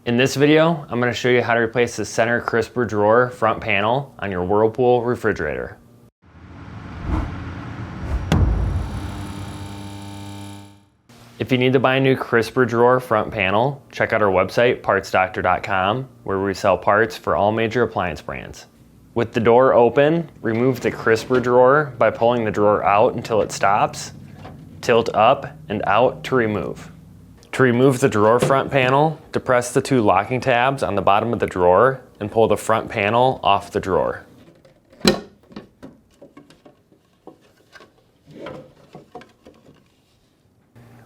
In this video, I'm going to show you how to replace the center crisper drawer front panel on your Whirlpool refrigerator. If you need to buy a new crisper drawer front panel, check out our website, partsdoctor.com, where we sell parts for all major appliance brands. With the door open, remove the crisper drawer by pulling the drawer out until it stops. Tilt up and out to remove. To remove the drawer front panel, depress the two locking tabs on the bottom of the drawer and pull the front panel off the drawer.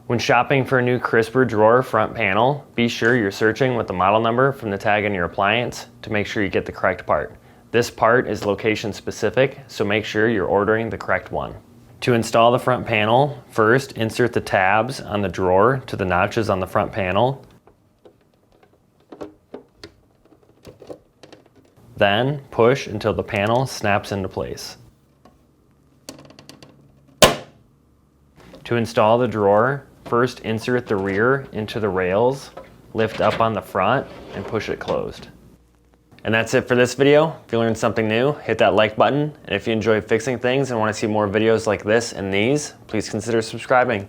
When shopping for a new crisper drawer front panel, be sure you're searching with the model number from the tag on your appliance to make sure you get the correct part. This part is location specific, so make sure you're ordering the correct one. To install the front panel, first insert the tabs on the drawer to the notches on the front panel. Then push until the panel snaps into place. To install the drawer, first insert the rear into the rails, lift up on the front, and push it closed. And that's it for this video. If you learned something new, hit that like button. And if you enjoy fixing things and want to see more videos like this and these, please consider subscribing.